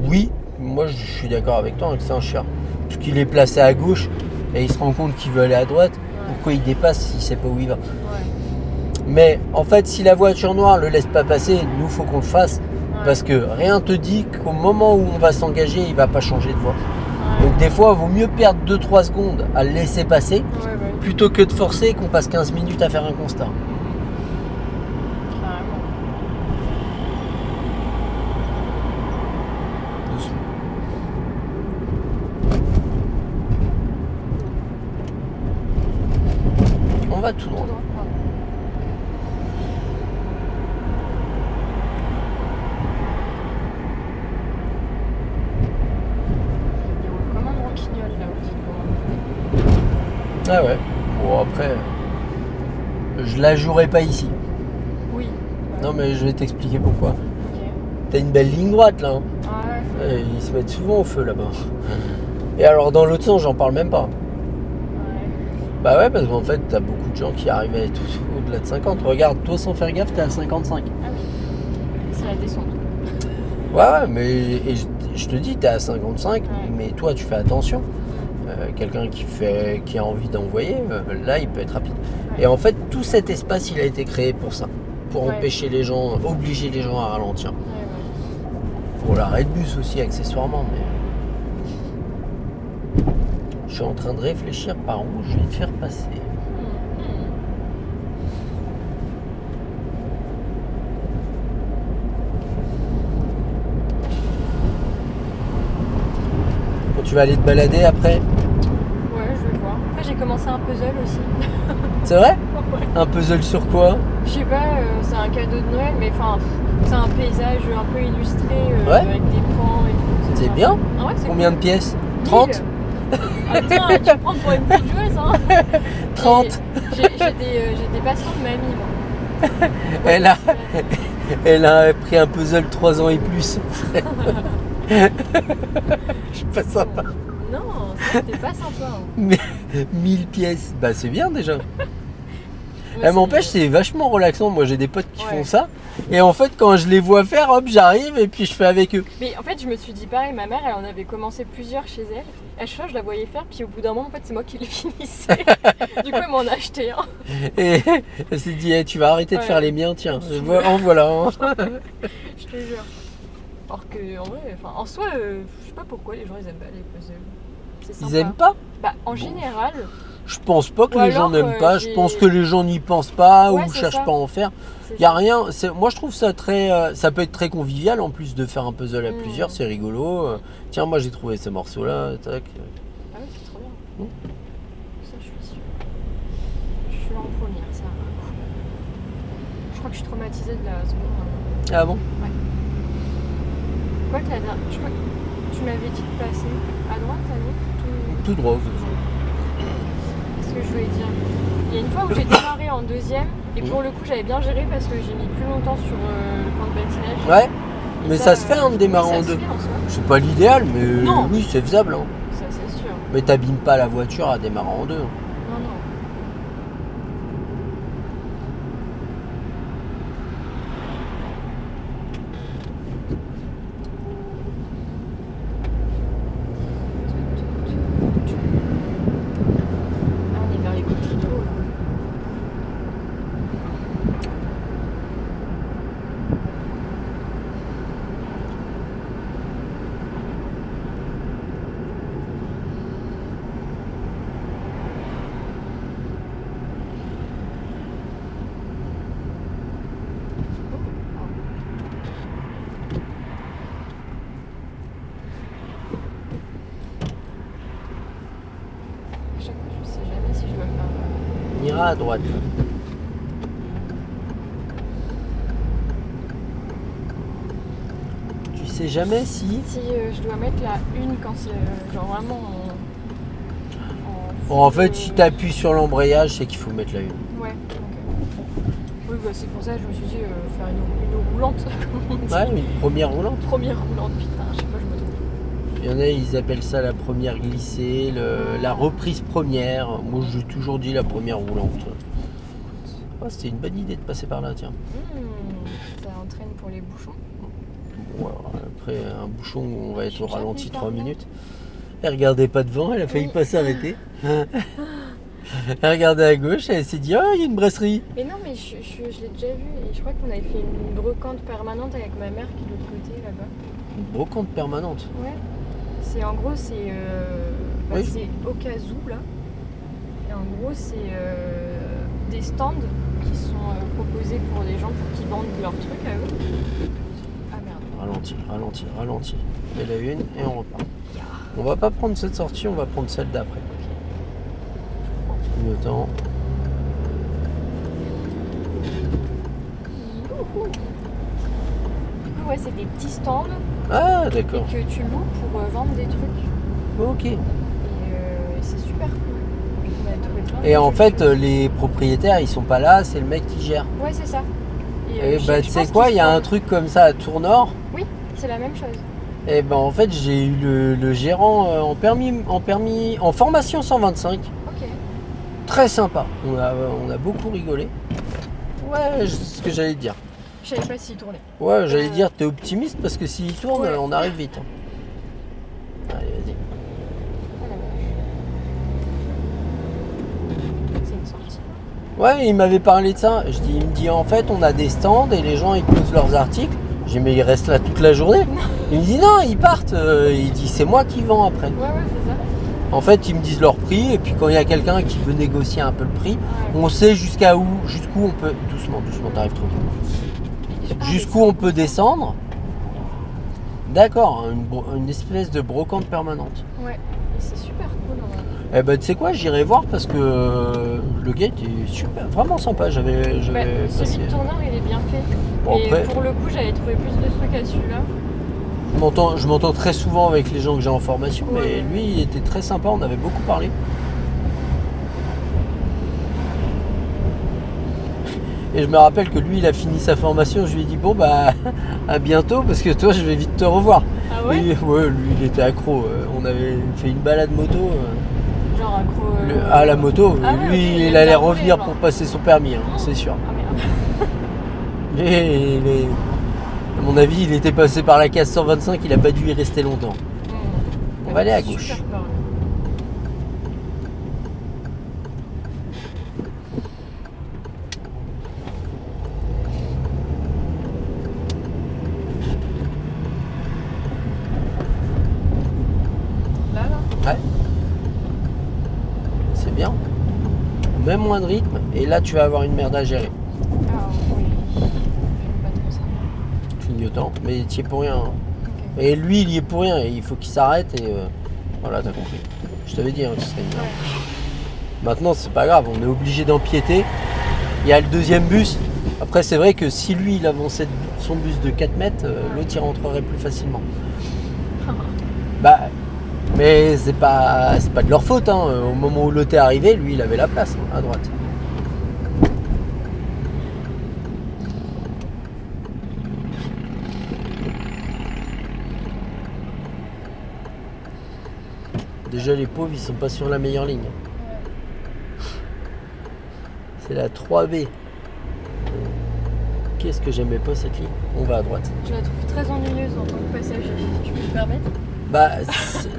oui, moi je suis d'accord avec toi hein, que c'est un chien. Parce qu'il est placé à gauche et il se rend compte qu'il veut aller à droite. Pourquoi il dépasse s'il sait pas où il va? Ouais. Mais en fait, si la voiture noire le laisse pas passer, nous faut qu'on le fasse. Ouais. Parce que rien te dit qu'au moment où on va s'engager, il va pas changer de voie. Ouais. Donc des fois, il vaut mieux perdre 2-3 secondes à le laisser passer Ouais, ouais. plutôt que de forcer et qu'on passe 15 minutes à faire un constat. Carrément. Doucement. On va tout droit. Tout droit. Ah. Il roule comme un branquignol là où il Ah ouais. Bon après, je la jouerai pas ici. Oui. Non mais je vais t'expliquer pourquoi. Ok. T'as une belle ligne droite là. Hein. Ah ouais. Et ils se mettent souvent au feu là-bas. Et alors dans l'autre sens, j'en parle même pas. Ouais. Bah ouais, parce qu'en fait, t'as beaucoup de gens qui arrivent à être au-delà de 50. Regarde, toi sans faire gaffe, t'es à 55. Ah oui. C'est la descente. Ouais, mais et je te dis, t'es à 55, Ouais. mais toi, tu fais attention. Quelqu'un qui a envie d'envoyer, là, il peut être rapide. Ouais. Et en fait, tout cet espace, il a été créé pour ça. Pour Ouais. empêcher les gens, obliger les gens à ralentir. Ouais, ouais. Pour l'arrêt de bus aussi, accessoirement. Mais je suis en train de réfléchir par où je vais te faire passer. Bon, tu vas aller te balader après? Ouais, je vais voir. Après, j'ai commencé un puzzle aussi. C'est vrai? Ouais. Un puzzle sur quoi? Je sais pas, c'est un cadeau de Noël, mais enfin, c'est un paysage un peu illustré Ouais. avec des pans et tout. C'est sympa. bien. Ah ouais, c'est Combien de pièces? 1000. 30? Attends, tu me prends pour une petite joueuse, hein. 30. J'ai des bastons de mamie, moi. Elle a pris un puzzle 3 ans et plus. Je suis pas sympa. Non, c'était pas sympa. Hein. Mais 1000 pièces, bah c'est bien déjà. Mais Elle m'empêche, c'est vachement relaxant. Moi j'ai des potes qui Ouais. font ça. Et en fait, quand je les vois faire, hop, j'arrive et puis je fais avec eux. Mais en fait, je me suis dit pareil, ma mère, elle en avait commencé plusieurs chez elle. À chaque fois, je la voyais faire, puis au bout d'un moment, en fait, c'est moi qui les finissais. Du coup, elle m'en a acheté un. Et elle s'est dit, eh, tu vas arrêter de Ouais. faire les miens, tiens. En voilà. Hein. Je te jure. Alors que, en vrai, enfin, en soi, je sais pas pourquoi les gens ils aiment pas les puzzles. C'est sympa. Ils aiment pas? Bah, en général, Je pense pas que Ou les gens alors, n'aiment pas. Je j'ai- pense que les gens n'y pensent pas Ouais, ou c'est cherchent ça. pas à en faire. c'est Il y a rien. Moi, je trouve ça très. Ça peut être très convivial en plus de faire un puzzle à Mm. plusieurs. C'est rigolo. Tiens, moi, j'ai trouvé ces morceaux-là. Tac. Ah oui, c'est trop bien. Mm. Ça, je suis sûre. Je suis en première, ça. Je crois que je suis traumatisée de la seconde. Ah bon? Quoi que la dernière. Je crois que tu m'avais dit de passer à droite, à gauche, Tout droit. Qu'est-ce que je voulais dire? Il y a une fois où j'ai démarré en deuxième, et pour le coup, j'avais bien géré parce que j'ai mis plus longtemps sur le point de patinage. Ouais. Et Mais ça se fait, hein, de oui, démarrer ça en se deux. fait, en soi. C'est pas l'idéal, mais Non. oui, c'est faisable. Hein. Ça, c'est sûr. Mais t'abîmes pas la voiture à démarrer en deux. Non, non. Ah, on est vers les coquelicots, là. À chaque fois, je sais jamais si je dois faire. On ira à droite. Tu sais jamais si. Si je dois mettre la une quand c'est genre vraiment Bon, en fait, si t'appuies sur l'embrayage, c'est qu'il faut mettre la une. Ouais, ok. Oui, bah, c'est pour ça que je me suis dit faire une roulante, comme on dit. Ouais, une première roulante. Première roulante, putain, je sais pas, je me trompe. Il y en a, ils appellent ça la première glissée, la reprise première. Moi, j'ai toujours dit la première roulante. Oh, c'était une bonne idée de passer par là, tiens. Ça entraîne pour les bouchons. Bon, alors, après, un bouchon où on va Je être suis au déjà ralenti venu 3 par là. minutes. Elle regardait pas devant, elle a failli Oui. pas s'arrêter. Elle regardait à gauche et elle s'est dit, oh, il y a une brasserie. Mais non, mais je l'ai déjà vu et je crois qu'on avait fait une brocante permanente avec ma mère qui est de l'autre côté là-bas. Une brocante permanente? Ouais. C'est en gros, c'est oui. c'est au cas où là. Et en gros, c'est des stands qui sont proposés pour des gens pour qu'ils vendent leurs trucs à eux. Ah merde. Ralentis. Et la une et on repart. On va pas prendre cette sortie, on va prendre celle d'après. Le temps. Du coup, ouais, c'est des petits stands. Ah, d'accord. Et que tu loues pour vendre des trucs. Ok. Et c'est super cool. On a trouvé plein de Et en trucs. fait, les propriétaires, ils sont pas là, c'est le mec qui gère. Ouais, c'est ça. Et bah, tu sais quoi, il y a un truc comme ça à Tournord. Oui, c'est la même chose. Et ben en fait, j'ai eu le gérant en formation 125. Ok. Très sympa. On a beaucoup rigolé. Ouais, c'est ce que j'allais te dire. Je savais pas s'il tournait. Ouais, j'allais dire, t'es optimiste parce que s'il tourne, ouais. on arrive vite. Allez, vas-y. C'est une sortie. Ouais, il m'avait parlé de ça. Il me dit, en fait, on a des stands et les gens, ils posent leurs articles. J'ai dit, mais ils restent là toute la journée. Il me dit, non, ils partent. Il dit, c'est moi qui vends après. Ouais, c'est ça. En fait, ils me disent leur prix. Et puis, quand il y a quelqu'un qui veut négocier un peu le prix, on sait jusqu'où on peut... Doucement, t'arrives trop vite. Jusqu'où on peut descendre. D'accord, une espèce de brocante permanente. Ouais, et c'est super cool. Eh ben, tu sais quoi, j'irai voir parce que le gars était super, vraiment sympa. J'avais celui de Tournord, il est bien fait. Bon, et après, pour le coup, j'avais trouvé plus de trucs à celui-là. je m'entends très souvent avec les gens que j'ai en formation, ouais. Mais lui, il était très sympa, on avait beaucoup parlé. Et je me rappelle que lui, il a fini sa formation, je lui ai dit, bon, bah, à bientôt, parce que toi, je vais vite te revoir. Ah ouais? Ouais, lui, il était accro. On avait fait une balade moto. Genre accro... à la moto. Ah lui, ouais, il allait revenir pour passer son permis, c'est sûr. Ah merde. Et à mon avis, il était passé par la case 125, il a pas dû y rester longtemps. On va aller à gauche. Ouais. C'est bien. Même moins de rythme, et là tu vas avoir une merde à gérer. Ah oui. J'aime pas trop ça. Clignotant, mais tu y es pour rien. Okay. Et lui, il y est pour rien, et il faut qu'il s'arrête, et voilà, t'as compris. Je t'avais dit, hein, que ce serait une merde. Maintenant, c'est pas grave, on est obligé d'empiéter. Il y a le deuxième bus. Après, c'est vrai que si lui, il avançait son bus de 4 mètres, l'autre, il rentrerait plus facilement. Bah... Mais c'est pas de leur faute, hein. Au moment où l'autre est arrivé, lui il avait la place à droite. Déjà les pauvres ils sont pas sur la meilleure ligne. C'est la 3B. Qu'est-ce que j'aimais pas cette ligne? On va à droite. Je la trouve très ennuyeuse en tant que passager, si tu peux me permettre. Bah,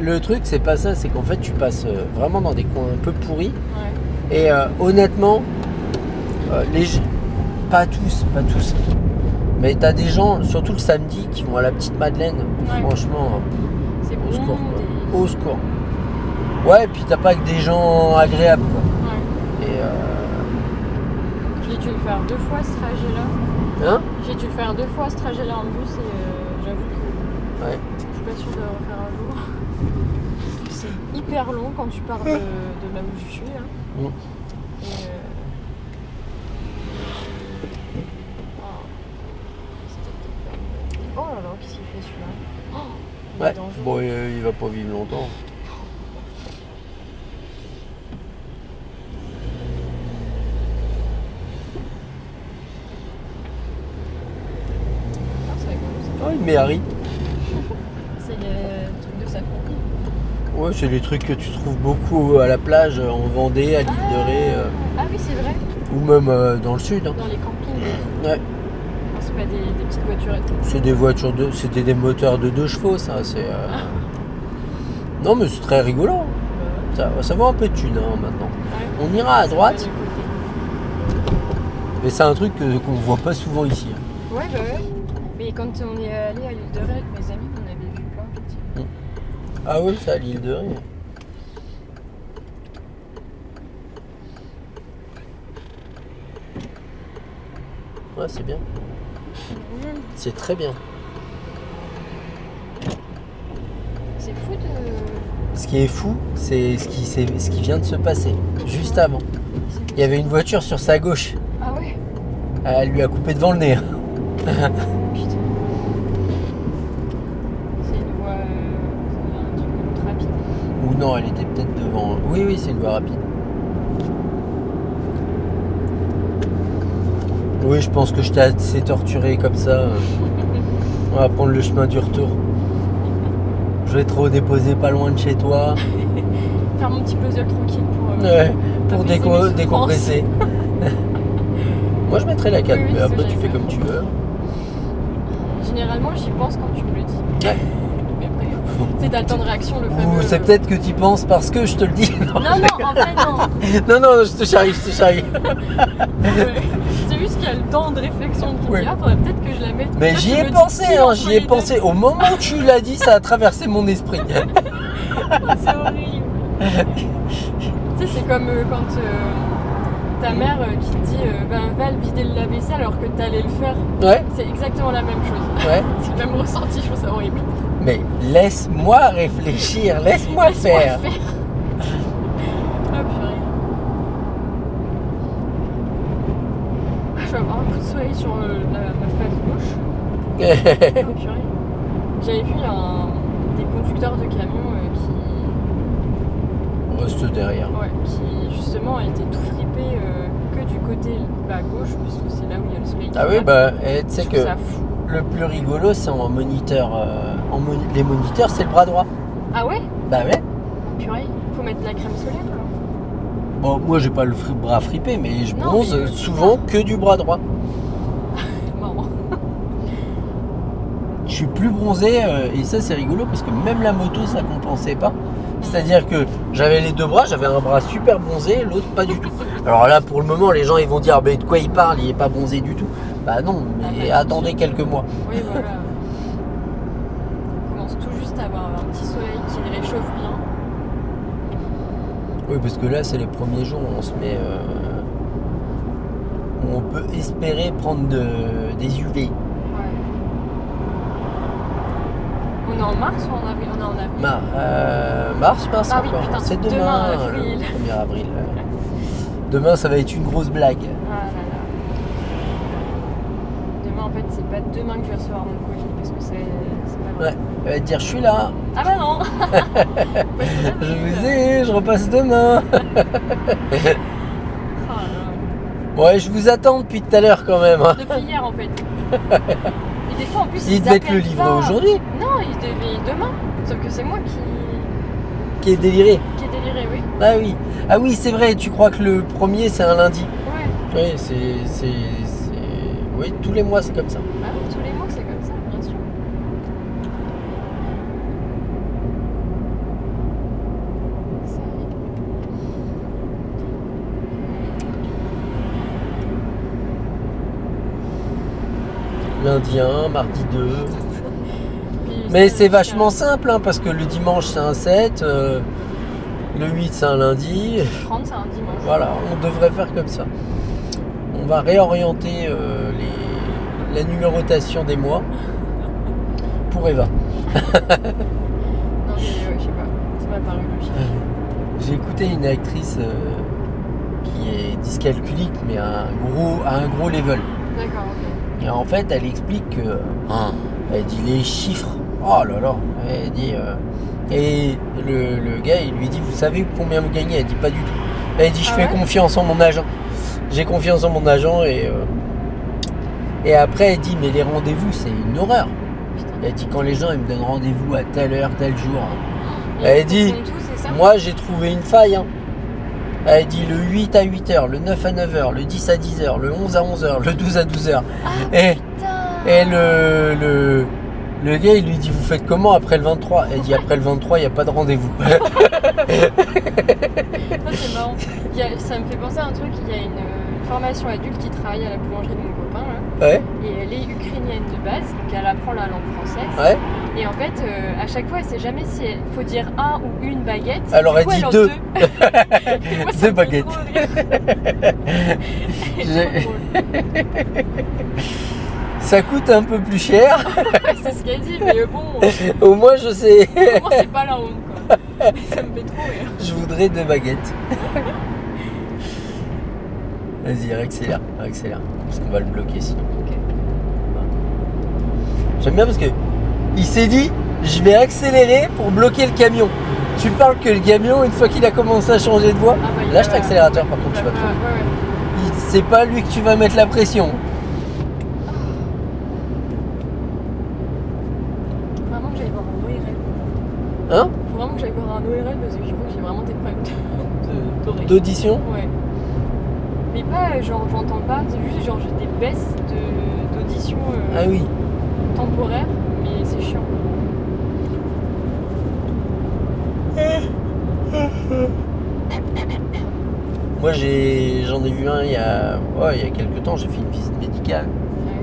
le truc, c'est pas ça, c'est qu'en fait, tu passes vraiment dans des coins un peu pourris. Ouais. Et honnêtement, pas tous, mais t'as des gens, surtout le samedi, qui vont à la Petite Madeleine. Ouais. Franchement, c'est au secours, quoi. Au secours. Ouais, et puis t'as pas que des gens agréables, quoi. Ouais. Et j'ai dû le faire 2 fois ce trajet-là. Hein? J'ai dû le faire 2 fois ce trajet-là en bus et j'avoue que... Ouais. Je suis pas sûre de le refaire un jour. C'est hyper long quand tu pars de là où je suis. Là. Et oh là là, qu'est-ce qu'il fait celui-là? Oh, ouais, bon, il va pas vivre longtemps. Oh, il met Harry. C'est le truc de sa famille. Ouais, c'est les trucs que tu trouves beaucoup à la plage, en Vendée, à l'île de Ré. Ah oui, c'est vrai. Ou même dans le sud. Hein. Dans les campings. Ouais. C'est pas des petites voiturettes. C'est des voitures c'était des moteurs de 2 chevaux, ça. C'est. Non, mais c'est très rigolo. Ça vaut un peu de thunes maintenant. Ouais. On ira à droite. Mais c'est un truc qu'on voit pas souvent ici. Ouais, bah ouais. Mais quand on est allé à l'île de Ré avec mes amis, on avait vu plein effectivement. Ah oui, c'est à l'île de Ré. Ouais, c'est bien. C'est très bien. C'est fou de... Ce qui est fou, c'est ce qui vient de se passer, juste avant. Il y avait une voiture sur sa gauche. Ah ouais. Elle lui a coupé devant le nez. Putain. C'est une voie... c'est un truc rapide. Ou non, elle était peut-être devant. Oui, c'est une voie rapide. Oui, je pense que je t'ai assez torturé comme ça. On va prendre le chemin du retour. Je vais te redéposer pas loin de chez toi. Faire mon petit puzzle tranquille pour décompresser. Moi je mettrai la 4, mais après tu fais comme tu veux. Généralement j'y pense quand tu me le dis. Ouais. Mais après, t'as le temps de réaction, le fameux... Ou c'est peut-être que tu y penses parce que je te le dis. Non, en fait non. Non, je te charrie. C'est juste qu'il y a le temps de réflexion qui dit, faudrait peut-être que je la mette. Mais j'y ai pensé, Au moment où tu l'as dit, ça a traversé mon esprit. C'est horrible. Tu sais, c'est comme quand ta mère qui te dit va le vider le lave-vaisselle alors que t'allais le faire. Ouais. C'est exactement la même chose. Ouais. C'est le même ressenti, je trouve ça horrible. Mais laisse-moi réfléchir, laisse-moi faire. Ah purée. Je vais avoir un coup de soleil sur ma face gauche. Ah purée. J'avais vu des conducteurs de camions qui... Reste derrière. Ouais, qui justement étaient tout fripés que du côté gauche, puisque c'est là où il y a le soleil. Ah oui, tu sais que ça fou. Le plus rigolo, c'est en moniteur. Les moniteurs, c'est le bras droit. Ah ouais? Bah ouais. Purée, faut mettre de la crème solaire alors. Bon, moi j'ai pas le bras fripé, mais je bronze souvent que du bras droit. Marrant. Je suis plus bronzé, et ça c'est rigolo parce que même la moto ça compensait pas. C'est-à-dire que j'avais les deux bras, j'avais un bras super bronzé, l'autre pas du tout. Alors là pour le moment les gens ils vont dire de quoi il parle, il est pas bronzé du tout. Bah non, mais attendez quelques mois. Oui voilà. On commence tout juste à avoir un petit soleil qui réchauffe bien. Oui parce que là c'est les premiers jours où on se met... où on peut espérer prendre des UV. Ouais. On est en mars ou en avril? On est en avril. Mars Ah oui, encore. putain, C'est demain, le 1er avril. Demain, ça va être une grosse blague. Ah là là. Demain, en fait, c'est pas demain que je vais recevoir mon colis parce que c'est pas loin. Ouais, elle va te dire, je suis là. Ah bah non. Je vous ai, je repasse demain. Ouais, je vous attends depuis tout à l'heure quand même. Depuis hier, en fait. Et des fois, en plus, il devait te le livrer aujourd'hui. Non, il devait demain. Sauf que c'est moi qui est déliré. Qui est déliré, oui. Ah oui. Ah oui, c'est vrai, tu crois que le premier c'est un lundi. Ouais. Oui, oui, tous les mois c'est comme ça. Ah oui, tous les mois c'est comme ça, bien sûr. Ça arrive. Lundi 1, mardi 2. Mais c'est vachement simple parce que le dimanche c'est un 7, le 8 c'est un lundi. Le 30 c'est un dimanche. Voilà, on devrait faire comme ça. On va réorienter la numérotation des mois pour Eva. Non mais je sais pas, ça m'a paru logique. J'ai écouté une actrice qui est dyscalculique mais à un gros level. D'accord, ok. Et en fait elle explique que elle dit les chiffres. Oh là là, elle dit et le gars il lui dit vous savez combien vous gagnez? Elle dit pas du tout. Elle dit je fais confiance en mon agent. J'ai confiance en mon agent et après elle dit mais les rendez-vous c'est une horreur. Putain. Elle dit quand les gens ils me donnent rendez-vous à telle heure, tel jour. Elle dit moi j'ai trouvé une faille. Elle dit le 8 à 8h, le 9 à 9h, le 10 à 10h, le 11 à 11h, le 12 à 12h. Et le Le gars, il lui dit, vous faites comment après le 23? Elle dit, après le 23, il n'y a pas de rendez-vous. Ça, c'est marrant. Ça me fait penser à un truc, il y a une formation adulte qui travaille à la boulangerie de mon copain, là. Ouais. Et elle est ukrainienne de base, donc elle apprend la langue française. Ouais. Et en fait, à chaque fois, elle sait jamais si il faut dire un ou une baguette. Alors elle dit deux. Moi, deux baguettes. Ça coûte un peu plus cher. C'est ce qu'elle dit, mais bon. Au moins je sais. Au moins c'est pas la honte, quoi. Ça me fait trop rire. Je voudrais 2 baguettes. Vas-y, accélère. Parce qu'on va le bloquer sinon. Okay. J'aime bien parce que il s'est dit, je vais accélérer pour bloquer le camion. Tu parles que le camion, une fois qu'il a commencé à changer de voie, lâche l'accélérateur par contre, tu vas trop. Ouais. C'est pas lui que tu vas mettre la pression. Vraiment que j'aille voir un ORL. Hein? Faut vraiment que j'aille voir un ORL parce que je vois que j'ai vraiment des problèmes d'audition. Ouais. Mais pas genre j'entends pas, c'est juste genre j'ai des baisses d'audition ah oui. temporaires, mais c'est chiant. Moi j'en ai vu un il y a quelques temps, j'ai fait une visite médicale.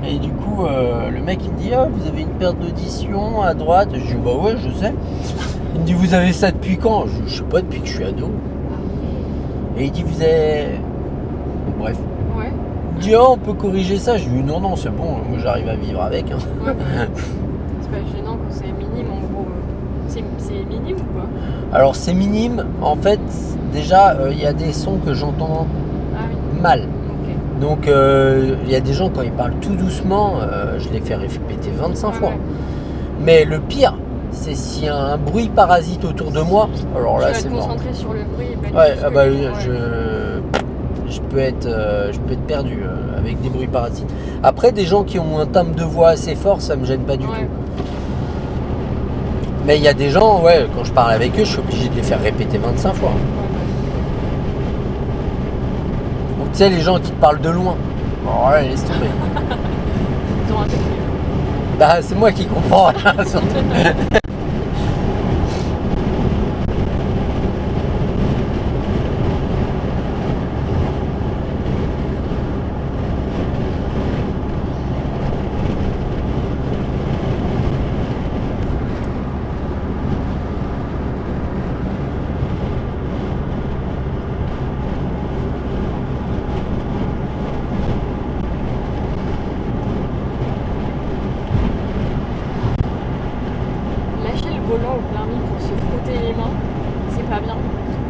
Ouais. Et du coup le mec il me dit vous avez une perte d'audition à droite. Je dis bah ouais je sais. Il me dit vous avez ça depuis quand? Je sais pas, depuis que je suis ado. Et il dit vous avez... Bref. Ouais. Il dit on peut corriger ça. Je dis non c'est bon, moi j'arrive à vivre avec. Hein. Ouais, c'est pas gênant quand c'est minime en gros. C'est minime ou pas? Alors c'est minime, en fait déjà il y a des sons que j'entends mal. Okay. Donc il y a des gens quand ils parlent tout doucement, je les fais répéter 25 fois. Ouais. Mais le pire, c'est s'il y a un bruit parasite autour de moi, alors là c'est mort. Tu vas te concentrer sur le bruit et pas ouais, ah bah je peux être perdu avec des bruits parasites. Après des gens qui ont un timbre de voix assez fort, ça me gêne pas du tout. Mais il y a des gens, quand je parle avec eux, je suis obligé de les faire répéter 25 fois. Donc tu sais, les gens qui te parlent de loin, bon là, laisse tomber. Ils ont un peu plus. Bah c'est moi qui comprends rien.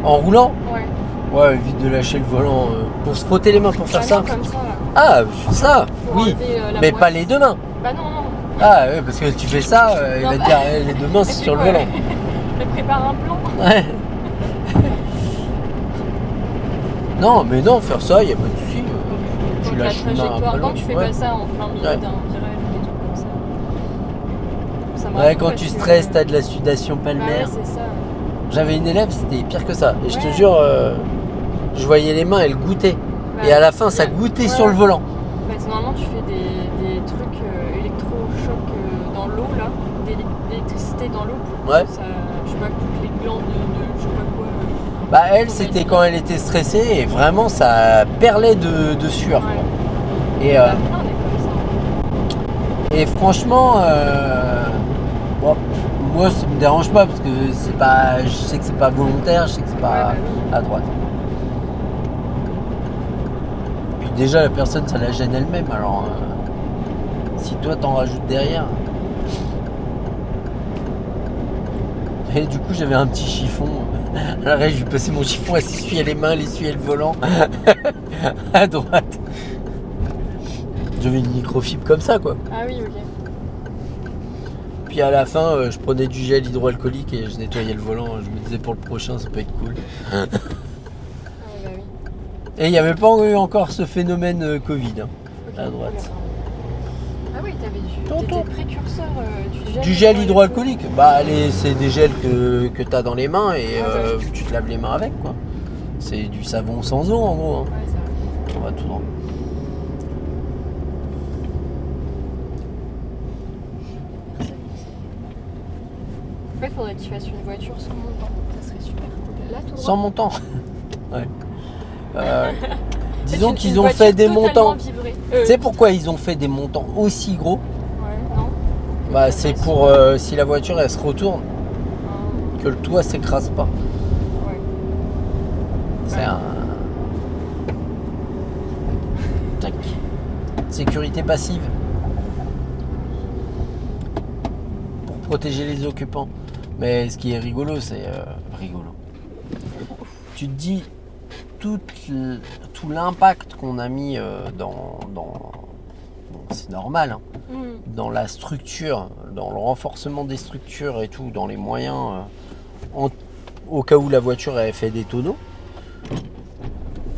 En roulant? Ouais. Ouais, évite de lâcher le volant pour se frotter les mains pour faire ça. Comme ça là. Ah, ça, pour oui. Mais pas les deux mains. Bah non. Ah, ouais, parce que tu fais ça, il va te dire les deux mains c'est sur le volant. Je prépare un plan. Ouais. Non, mais non, faire ça, il n'y a pas de souci. Tu lâches les mains un peu quand tu fais pas ça en plein milieu d'un virage, des trucs comme ça. Quand tu stresses, t'as de la sudation palmaire. Ouais, c'est ça. J'avais une élève, c'était pire que ça. Et je te jure, je voyais les mains, elles goûtaient. Et à la fin, ça goûtait sur le volant. Normalement, tu fais des trucs électrochocs dans l'eau, là. D'électricité dans l'eau. Pour que ça, je sais pas, toutes les glandes je sais pas quoi. Bah, elle, c'était quand elle était stressée et vraiment, ça perlait de sueur. Ouais. Et, et franchement, bon. Moi ça me dérange pas parce que c'est pas, je sais que c'est pas volontaire, je sais que c'est pas à droite. Puis déjà la personne ça la gêne elle-même, alors si toi t'en rajoutes derrière. Et du coup j'avais un petit chiffon. Alors je lui passais mon chiffon, elle s'essuyait les mains, elle essuyait le volant à droite. J'avais une microfibre comme ça quoi. Ah oui, ok. Puis à la fin, je prenais du gel hydroalcoolique et je nettoyais le volant. Je me disais pour le prochain, ça peut être cool. Ah, bah oui. Et il n'y avait pas eu encore ce phénomène Covid à droite. Ah oui, t'étais précurseur du gel hydroalcoolique. Bah, c'est des gels que tu as dans les mains et tu te laves les mains avec, quoi. C'est du savon sans eau en gros. Hein. Ouais, c'est vrai. On va tout dans. Après, il faudrait qu'ils fassent une voiture sans montant. Ça serait super cool. Là, tout sans montant. Ouais. Disons qu'ils ont fait des montants. Tu sais pourquoi ils ont fait des montants aussi gros? Ouais, non. Bah, c'est pour si la voiture elle se retourne, que le toit s'écrase pas. Ouais. C'est un. Tac. Sécurité passive. Pour protéger les occupants. Mais ce qui est rigolo, c'est rigolo. Tu te dis tout l'impact qu'on a mis dans c'est normal, hein, dans la structure, dans le renforcement des structures et tout, dans les moyens, au cas où la voiture avait fait des tonneaux.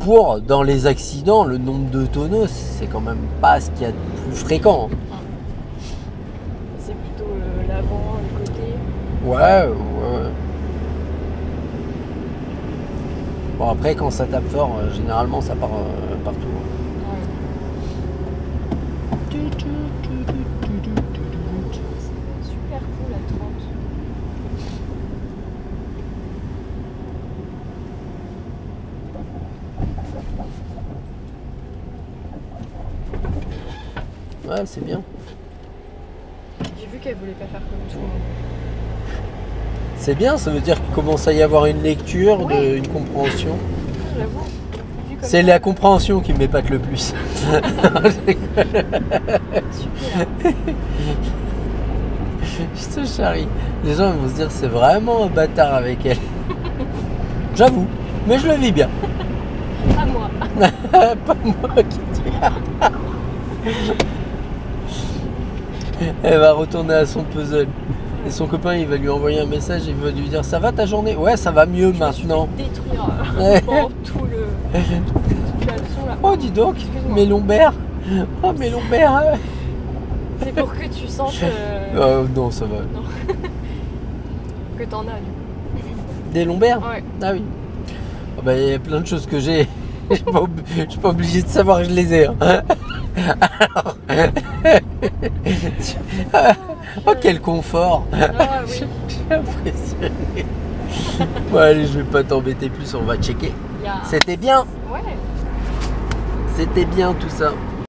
Pour, dans les accidents, le nombre de tonneaux, c'est quand même pas ce qu'il y a de plus fréquent. C'est plutôt l'avant, le côté. Ouais. Bon, après, quand ça tape fort, généralement, ça part partout. Ouais. C'est super cool à 30. Ouais, c'est bien. J'ai vu qu'elle voulait pas faire comme tout le monde. C'est bien, ça veut dire qu'il commence à y avoir une lecture, une compréhension. J'avoue. C'est la compréhension qui m'épate le plus. Super. Je te charrie. Les gens vont se dire c'est vraiment un bâtard avec elle. J'avoue, mais je le vis bien. Pas moi. Pas moi qui dis. Elle va retourner à son puzzle. Et son copain, il va lui envoyer un message, il va lui dire ça va ta journée? Ouais, ça va mieux maintenant. Détruire tout le son là. Oh, dis donc, mes lombaires. Oh, mes lombaires. C'est pour que tu sentes. Non, ça va. Non. Que t'en as du coup. Des lombaires? Ouais. Ah oui. Oh, bah, il y a plein de choses que j'ai. Je suis pas obligé de savoir que je les ai. Hein. Alors. Oh, quel confort. Ah, oui. J'ai impressionné. Bon, allez, je vais pas t'embêter plus, on va checker. C'était bien. Ouais. C'était bien tout ça.